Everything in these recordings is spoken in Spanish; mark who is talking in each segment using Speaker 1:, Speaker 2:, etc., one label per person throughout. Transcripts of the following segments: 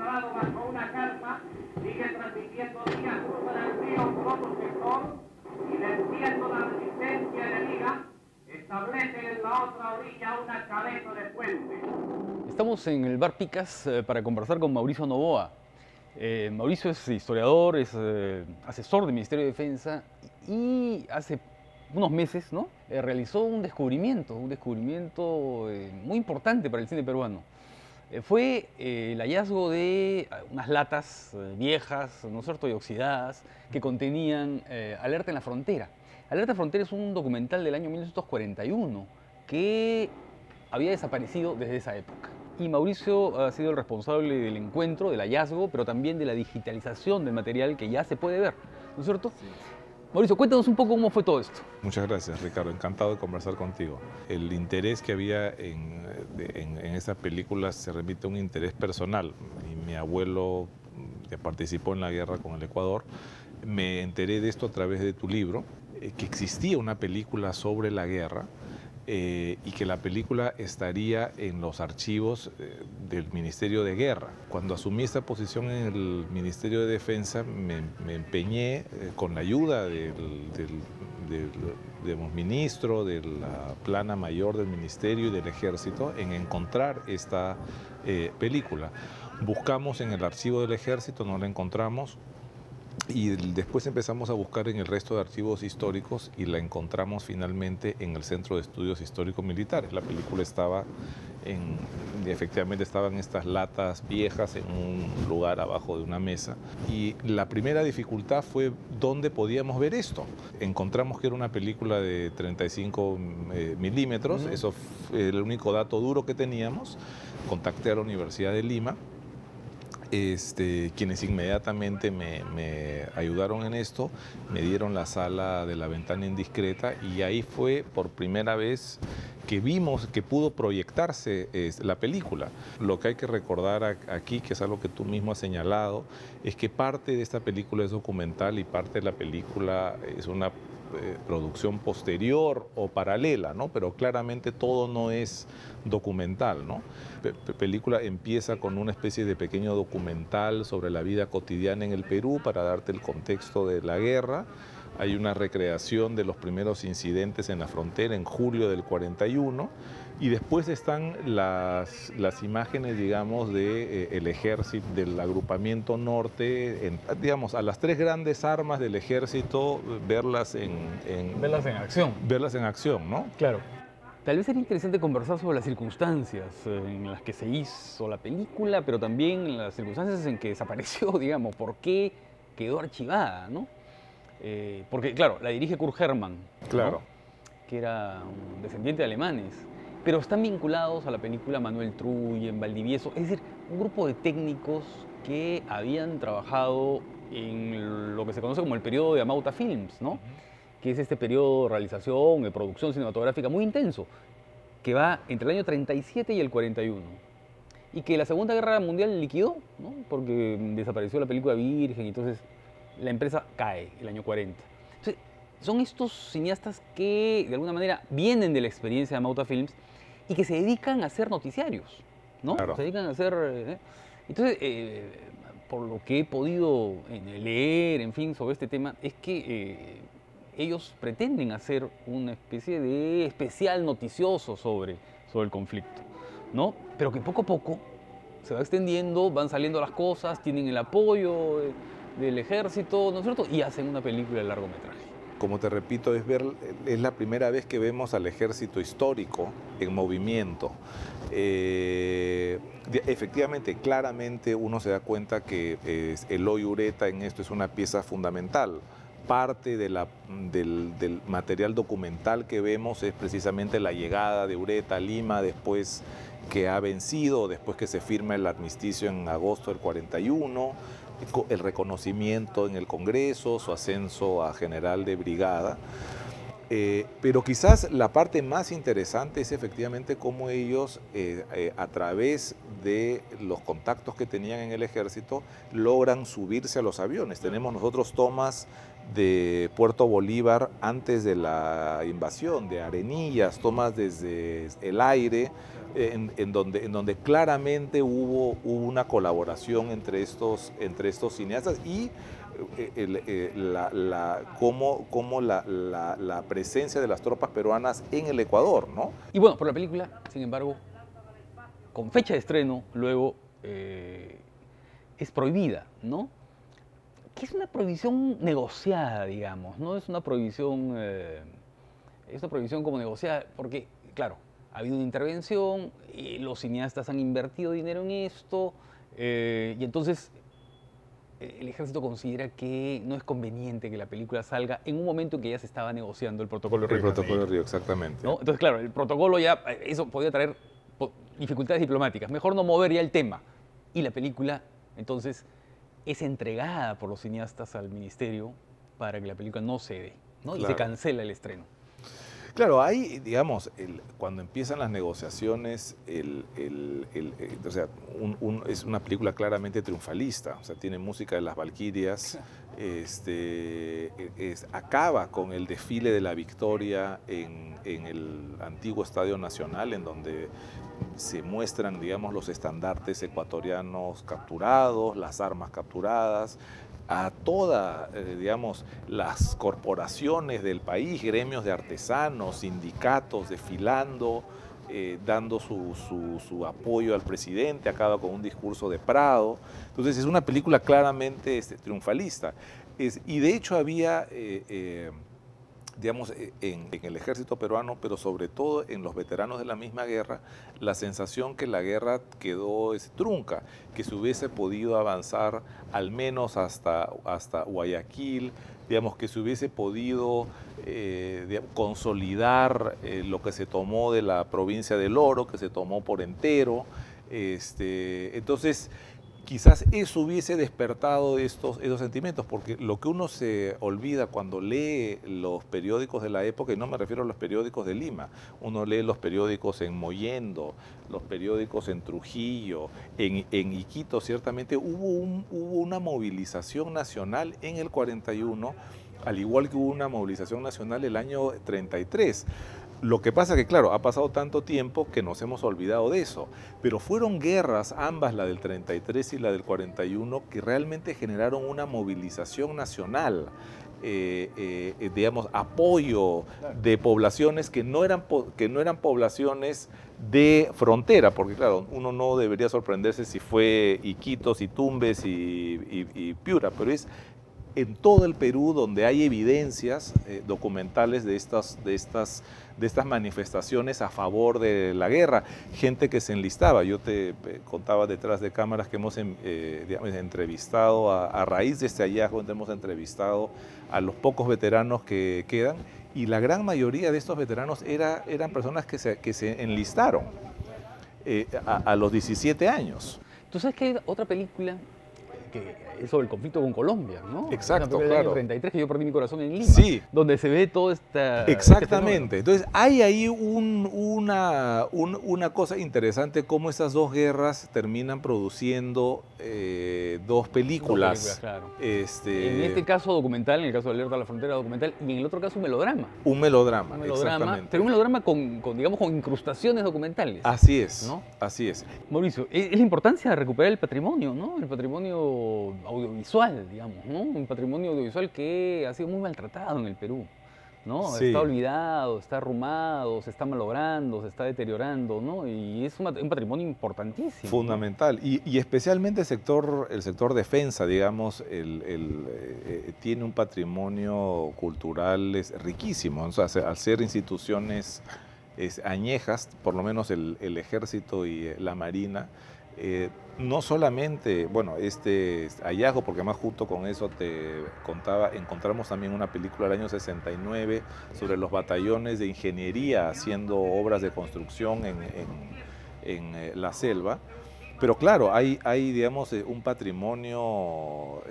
Speaker 1: parado bajo una carpa, sigue transmitiendo días sobre el río por otro sector y venciendo la resistencia enemiga, establece en la otra orilla una cabeza de puente.
Speaker 2: Estamos en el bar Picas para conversar con Mauricio Novoa. Mauricio es historiador, es asesor del Ministerio de Defensa y hace unos meses, ¿no? Realizó un descubrimiento muy importante para el cine peruano. Fue el hallazgo de unas latas viejas, ¿no es cierto?, y oxidadas, que contenían Alerta en la Frontera. Alerta en la Frontera es un documental del año 1941 que había desaparecido desde esa época. Y Mauricio ha sido el responsable del encuentro, del hallazgo, pero también de la digitalización del material que ya se puede ver, ¿no es cierto? Sí. Mauricio, cuéntanos un poco cómo fue todo esto.
Speaker 3: Muchas gracias, Ricardo. Encantado de conversar contigo. El interés que había en estas películas se remite a un interés personal. Y mi abuelo, que participó en la guerra con el Ecuador, me enteré de esto a través de tu libro, que existía una película sobre la guerra, y que la película estaría en los archivos del Ministerio de Guerra. Cuando asumí esta posición en el Ministerio de Defensa, me empeñé con la ayuda del ministro, de la plana mayor del Ministerio y del Ejército en encontrar esta película. Buscamos en el archivo del Ejército, no la encontramos. Y después empezamos a buscar en el resto de archivos históricos y la encontramos finalmente en el Centro de Estudios Históricos Militares. La película efectivamente estaba en estas latas viejas en un lugar abajo de una mesa. Y la primera dificultad fue dónde podíamos ver esto. Encontramos que era una película de 35 milímetros, eso fue el único dato duro que teníamos. Contacté a la Universidad de Lima, quienes inmediatamente me ayudaron en esto, me dieron la sala de la ventana indiscreta y ahí fue por primera vez que vimos que pudo proyectarse la película. Lo que hay que recordar aquí, que es algo que tú mismo has señalado, es que parte de esta película es documental y parte de la película es una producción posterior o paralela, ¿no? Pero claramente todo no es documental, ¿no? La película empieza con una especie de pequeño documental sobre la vida cotidiana en el Perú para darte el contexto de la guerra. Hay una recreación de los primeros incidentes en la frontera en julio del 41 y después están las imágenes, digamos, del ejército, del agrupamiento norte, digamos, a las tres grandes armas del ejército, verlas en
Speaker 2: acción.
Speaker 3: Verlas en acción, ¿no?
Speaker 2: Claro. Tal vez sería interesante conversar sobre las circunstancias en las que se hizo la película, pero también las circunstancias en que desapareció, digamos, por qué quedó archivada, ¿no? Porque, claro, la dirige Kurt Hermann,
Speaker 3: claro,
Speaker 2: ¿no? Que era un descendiente de alemanes, pero están vinculados a la película Manuel Truyen, Valdivieso, es decir, un grupo de técnicos que habían trabajado en lo que se conoce como el periodo de Amauta Films, ¿no? Que es este periodo de realización, de producción cinematográfica muy intenso, que va entre el año 37 y el 41, y que la Segunda Guerra Mundial liquidó, ¿no? Porque desapareció la película Virgen, y entonces la empresa cae el año 40. Entonces, son estos cineastas que de alguna manera vienen de la experiencia de Amauta Films y que se dedican a hacer noticiarios, ¿no?
Speaker 3: Claro.
Speaker 2: Se dedican a hacer... Entonces, por lo que he podido leer, en fin, sobre este tema, es que ellos pretenden hacer una especie de especial noticioso sobre el conflicto, ¿no? Pero que poco a poco se va extendiendo, van saliendo las cosas, tienen el apoyo del ejército, ¿no es cierto? Y hacen una película de largometraje.
Speaker 3: Como te repito, es la primera vez que vemos al ejército histórico en movimiento. Efectivamente, claramente uno se da cuenta que Eloy Ureta en esto es una pieza fundamental. Parte del material documental que vemos es precisamente la llegada de Ureta a Lima después que ha vencido, después que se firma el armisticio en agosto del 41, el reconocimiento en el Congreso, su ascenso a general de brigada. Pero quizás la parte más interesante es efectivamente cómo ellos, a través de los contactos que tenían en el ejército, logran subirse a los aviones. Tenemos nosotros tomas de Puerto Bolívar antes de la invasión, de Arenillas, tomas desde el aire, en donde claramente hubo una colaboración entre estos cineastas y cómo la presencia de las tropas peruanas en el Ecuador, ¿no?
Speaker 2: Y bueno, por la película, sin embargo, con fecha de estreno, luego es prohibida, ¿no? Que es una prohibición negociada, digamos, no es una prohibición como negociada, porque, claro, ha habido una intervención, los cineastas han invertido dinero en esto, y entonces el ejército considera que no es conveniente que la película salga en un momento en que ya se estaba negociando el protocolo de Río.
Speaker 3: El protocolo de Río, exactamente.
Speaker 2: ¿No? Entonces, claro, el protocolo ya, eso podía traer dificultades diplomáticas. Mejor no mover ya el tema. Y la película, entonces, es entregada por los cineastas al ministerio para que la película no cede, ¿no? Claro. Y se cancela el estreno.
Speaker 3: Claro, hay, digamos, cuando empiezan las negociaciones, o sea, es una película claramente triunfalista, o sea, tiene música de las Valquirias, acaba con el desfile de la victoria en el antiguo Estadio Nacional, en donde se muestran, digamos, los estandartes ecuatorianos capturados, las armas capturadas, a todas, digamos, las corporaciones del país, gremios de artesanos, sindicatos desfilando, dando su apoyo al presidente, acaba con un discurso de Prado. Entonces es una película claramente triunfalista. Y de hecho había, digamos, en el ejército peruano, pero sobre todo en los veteranos de la misma guerra, la sensación que la guerra quedó trunca, que se hubiese podido avanzar al menos hasta Guayaquil, digamos, que se hubiese podido consolidar lo que se tomó de la provincia del Oro, que se tomó por entero. Entonces, quizás eso hubiese despertado esos sentimientos, porque lo que uno se olvida cuando lee los periódicos de la época, y no me refiero a los periódicos de Lima, uno lee los periódicos en Mollendo, los periódicos en Trujillo, en Iquitos, ciertamente hubo una movilización nacional en el 41, al igual que hubo una movilización nacional el año 33. Lo que pasa que, claro, ha pasado tanto tiempo que nos hemos olvidado de eso, pero fueron guerras, ambas, la del 33 y la del 41, que realmente generaron una movilización nacional, digamos, apoyo de poblaciones que no eran poblaciones de frontera, porque claro, uno no debería sorprenderse si fue Iquitos y Tumbes y Piura, pero es en todo el Perú donde hay evidencias documentales de estas manifestaciones a favor de la guerra, gente que se enlistaba. Yo te contaba detrás de cámaras que hemos digamos, entrevistado, a raíz de este hallazgo, hemos entrevistado a los pocos veteranos que quedan, y la gran mayoría de estos veteranos eran personas que se enlistaron a los 17 años.
Speaker 2: ¿Tú sabes que hay otra película que es sobre el conflicto con Colombia, ¿no?
Speaker 3: Exacto,
Speaker 2: del
Speaker 3: claro.
Speaker 2: año 33, que yo perdí mi corazón en Lima,
Speaker 3: sí,
Speaker 2: donde se ve todo esta...
Speaker 3: Exactamente. Entonces hay ahí una cosa interesante, cómo estas dos guerras terminan produciendo dos películas.
Speaker 2: Claro.
Speaker 3: En
Speaker 2: este caso documental, en el caso de Alerta a la Frontera documental, y en el otro caso un melodrama.
Speaker 3: Un melodrama, exactamente.
Speaker 2: Pero un melodrama digamos, con incrustaciones documentales.
Speaker 3: Así es,
Speaker 2: ¿no?
Speaker 3: Así es.
Speaker 2: Mauricio, es la importancia de recuperar el patrimonio, ¿no? El patrimonio audiovisual, digamos, ¿no? Un patrimonio audiovisual que ha sido muy maltratado en el Perú, ¿no? Sí. Está olvidado, está arrumado, se está malogrando, se está deteriorando, ¿no? Y es un patrimonio importantísimo.
Speaker 3: Fundamental. ¿No? Y especialmente el sector defensa, digamos, tiene un patrimonio cultural riquísimo. O sea, al ser instituciones añejas, por lo menos el Ejército y la Marina, no solamente, bueno, este hallazgo, porque además justo con eso te contaba, encontramos también una película del año 69 sobre los batallones de ingeniería haciendo obras de construcción en la selva, Pero claro, hay digamos, un patrimonio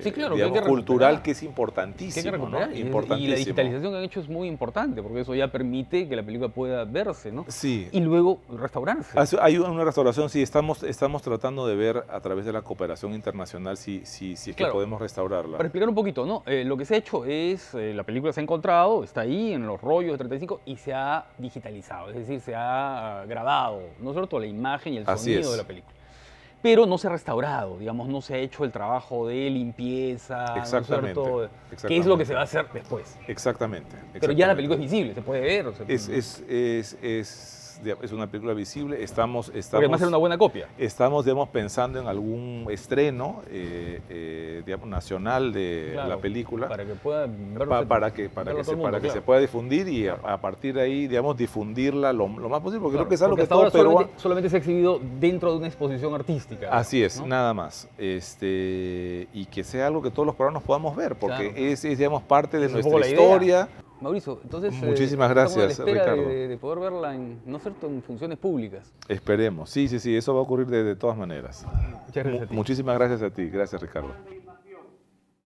Speaker 2: Sí, claro, que
Speaker 3: digamos,
Speaker 2: hay que
Speaker 3: cultural
Speaker 2: recuperar.
Speaker 3: que es
Speaker 2: Que hay que
Speaker 3: importantísimo, ¿no?
Speaker 2: recuperar. Y la
Speaker 3: Importantísimo.
Speaker 2: digitalización que han hecho es muy importante, porque eso ya permite que la película pueda verse, ¿no?
Speaker 3: Sí.
Speaker 2: Y luego restaurarse.
Speaker 3: Hay una restauración, sí, estamos tratando de ver a través de la cooperación internacional si es que
Speaker 2: Claro.
Speaker 3: podemos restaurarla.
Speaker 2: Para explicar un poquito, ¿no? Lo que se ha hecho es, la película se ha encontrado, está ahí en los rollos de 35 y se ha digitalizado, es decir, se ha grabado, ¿no es cierto?, la imagen y el
Speaker 3: Así
Speaker 2: sonido
Speaker 3: es.
Speaker 2: de la película. Pero no se ha restaurado, digamos, no se ha hecho el trabajo de limpieza, ¿no es
Speaker 3: Exactamente,
Speaker 2: cierto? Que es lo que se va a hacer después.
Speaker 3: Exactamente.
Speaker 2: Pero ya la película es visible, se puede ver.
Speaker 3: Es una película visible, estamos
Speaker 2: porque además era una buena copia.
Speaker 3: Estamos, digamos, pensando en algún estreno, digamos, nacional de
Speaker 2: Claro,
Speaker 3: la película
Speaker 2: para que pueda verlo
Speaker 3: para que se pueda difundir y a partir de ahí, digamos, difundirla lo más posible, porque creo que es algo que
Speaker 2: hasta
Speaker 3: todo
Speaker 2: ahora
Speaker 3: peruano...
Speaker 2: solamente se ha exhibido dentro de una exposición artística.
Speaker 3: Así es,
Speaker 2: ¿no?
Speaker 3: nada más. Y que sea algo que todos los peruanos podamos ver, porque
Speaker 2: Claro.
Speaker 3: es, digamos, parte de
Speaker 2: Esa es un poco
Speaker 3: nuestra
Speaker 2: la idea.
Speaker 3: historia.
Speaker 2: Mauricio, entonces
Speaker 3: Muchísimas
Speaker 2: estamos
Speaker 3: gracias,
Speaker 2: a la espera
Speaker 3: Ricardo.
Speaker 2: de poder verla ¿no es cierto?, en funciones públicas.
Speaker 3: Esperemos. Sí, eso va a ocurrir de todas maneras.
Speaker 2: Muchas gracias a ti.
Speaker 3: Muchísimas gracias a ti. Gracias, Ricardo.